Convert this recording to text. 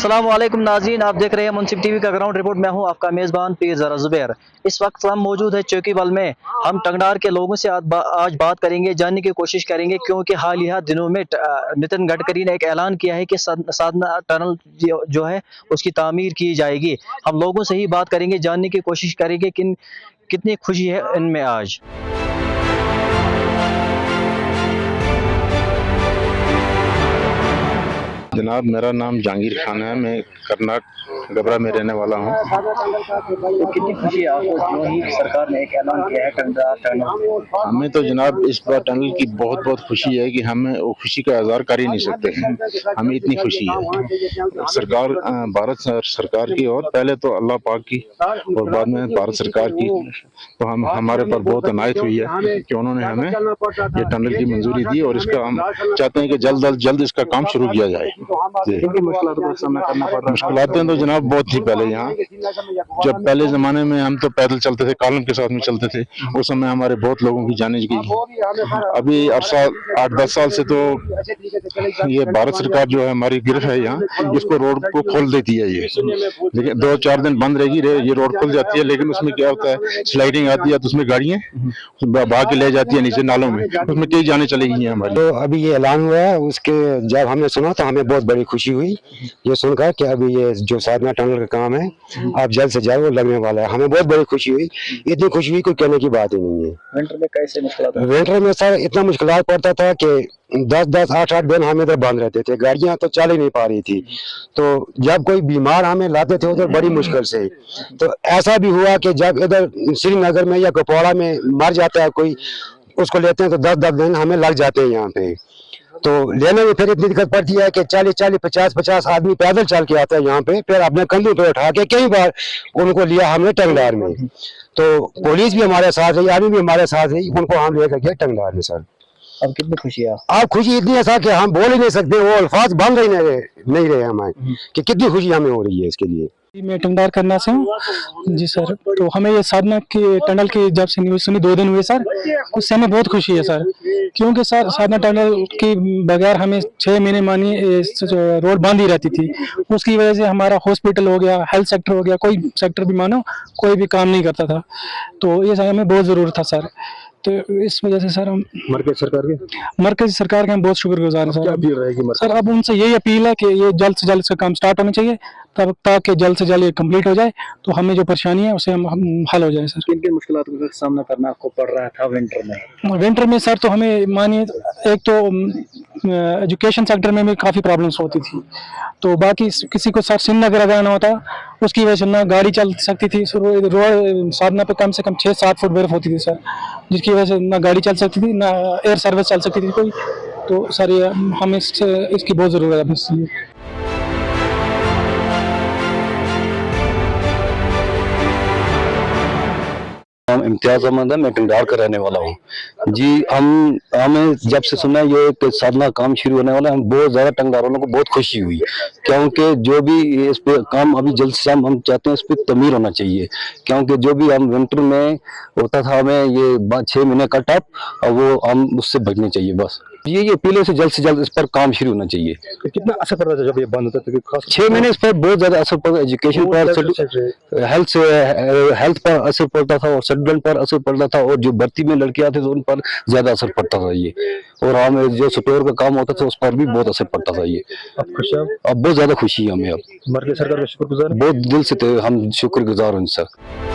अस्सलाम वालेकुम नाज़रीन, आप देख रहे हैं मुनसिफ टीवी का ग्राउंड रिपोर्ट। मैं हूं आपका मेज़बान पीर ज़रा ज़ुबैर। इस वक्त हम मौजूद है चौकीबल में। हम टंगडार के लोगों से आज बात करेंगे, जानने की कोशिश करेंगे, क्योंकि हाल ही दिनों में नितिन गडकरी ने एक ऐलान किया है कि साधना टनल जो है उसकी तामीर की जाएगी। हम लोगों से ही बात करेंगे, जानने की कोशिश करेंगे कितनी खुशी है इनमें आज। जनाब, मेरा नाम जहांगीर खान है। मैं कर्नाटक गबरा में रहने वाला हूँ। तो कितनी खुशी है आपको जो ही सरकार ने एक ऐलान किया है टंगडार टनल? हमें तो जनाब इस बार टनल की बहुत बहुत खुशी है कि हमें वो खुशी का इज़हार कर ही नहीं सकते। हमें इतनी खुशी है सरकार, भारत सरकार की, और पहले तो अल्लाह पाक की और बाद में भारत सरकार की। तो हम हमारे पर बहुत इनायत हुई है कि उन्होंने हमें ये टनल की मंजूरी दी, और इसका हम चाहते हैं कि जल्द अज जल्द इसका काम शुरू किया जाए। मुश्किलातें तो जनाब बहुत थी पहले यहाँ। जब पहले जमाने में हम तो पैदल चलते थे, कॉलम के साथ में चलते थे, उस समय हमारे बहुत लोगों की जाने गई। अभी 8-10 साल से तो ये भारत सरकार जो है हमारी गिरफ्त है यहाँ, इसको रोड को खोल देती है। ये लेकिन 2-4 दिन बंद रहेगी, ये रोड खुल जाती है, लेकिन उसमें क्या होता है, स्लाइडिंग आती है तो उसमें गाड़ियाँ भाग के ले जाती है नीचे नालों में, उसमें कई जाने चलेगी हमारी। तो अभी ये ऐलान हुआ है, उसके जब हमने सुना तो हमें बहुत बड़ी खुशी हुई ये सुनकर कि अभी ये जो साधना टनल का काम है अब जल्द से जल्द वो लगने वाला है। हमें बहुत बड़ी खुशी हुई, इतनी खुशी हुई कोई कहने की बात ही नहीं है। विंटर में कैसे मुश्किलात? विंटर में सर इतना मुश्किलात पड़ता था कि 10-10, 8-8 दिन हम इधर बंद रहते थे, गाड़ियां तो चल ही नहीं पा रही थी। तो जब कोई बीमार हमें लाते थे उधर बड़ी मुश्किल से, तो ऐसा भी हुआ कि जब इधर श्रीनगर में या कुपवाड़ा में मर जाता है कोई, उसको लेते हैं तो 10-10 दिन हमें लग जाते हैं यहाँ पे। तो लेने में फिर इतनी दिक्कत पड़ती है कि 40-40, 50-50 आदमी पैदल चल के आता है यहाँ पे, फिर अपने कंधों पे उठा के कई बार उनको लिया हमने टंगडार में। तो पुलिस भी हमारे साथ रही, आर्मी भी हमारे साथ रही, उनको हम लेकर गए टंगडार में। सर अब कितनी खुशी है? आप खुशी इतनी है सर कि हम बोल ही नहीं सकते, वो अल्फाज बन रही नहीं रहे हमें कि कितनी खुशी हमें हो रही है इसके लिए। मैं टंगडार करना से हूँ जी सर। तो हमें ये साधना की टनल की जब से न्यूज़ सुनी 2 दिन हुए सर, उससे हमें बहुत खुशी है सर, क्योंकि सर साधना टनल के बगैर हमें 6 महीने मानिए रोड बंद ही रहती थी। उसकी वजह से हमारा हॉस्पिटल हो गया, हेल्थ सेक्टर हो गया, कोई सेक्टर भी मानो कोई भी काम नहीं करता था। तो ये सर हमें बहुत ज़रूरत था सर। तो इस वजह से सर हम मरकज़ी सरकार के हम बहुत शुक्रगुजार हैं सर। सर अब उनसे यही अपील है कि ये जल्द से जल्द इसका काम स्टार्ट होना चाहिए, तब ताकि जल्द से जल्द ये कंप्लीट हो जाए, तो हमें जो परेशानी है उसे हम हल हो जाए सर। किन मुश्किलात का सामना करना आपको पड़ रहा था विंटर में? विंटर में सर तो हमें मानिए एक तो एजुकेशन सेक्टर में भी काफ़ी प्रॉब्लम्स होती थी। तो बाकी किसी को सर श्रीनगर अगर आना होता, उसकी वजह से ना गाड़ी चल सकती थी। रोड साधना पे कम से कम 6-7 फुट बर्फ होती थी सर, जिसकी वजह से ना गाड़ी चल सकती थी, ना एयर सर्विस चल सकती थी कोई। तो सर ये हमें इसकी बहुत ज़रूरत है। इम्तियाज अहमद है, मैं टंगडार का रहने वाला हूँ जी। हमें जब से सुना ये कि साधना काम शुरू होने वाला है, हम बहुत ज़्यादा टंगडार वालों को बहुत खुशी हुई, क्योंकि जो भी इस पे काम अभी जल्द से जल्द हम चाहते हैं इस पे तमीर होना चाहिए। क्योंकि जो भी हम विंटर में होता था हमें ये 6 महीने कट अप, और वो हम उससे बचने चाहिए बस। ये पीले से जल्द इस पर काम शुरू होना चाहिए। तो कितना असर पड़ रहा था जब ये बंद होता था? 6 महीने इस पर बहुत ज्यादा असर पड़ा, एजुकेशन पर, हेल्थ पर असर पड़ता था, और सेटलमेंट पर असर पड़ता था, और जो भर्ती में लड़के आते थे उन पर ज्यादा असर पड़ता था ये, और हमें जो स्टोर का काम होता था उस पर भी बहुत असर पड़ता था ये। अब खुश है? अब बहुत ज्यादा खुशी है हमें। अब मरकज़ी सरकार का शुक्रगुजार, बहुत दिल से हम शुक्रगुजार हैं सर।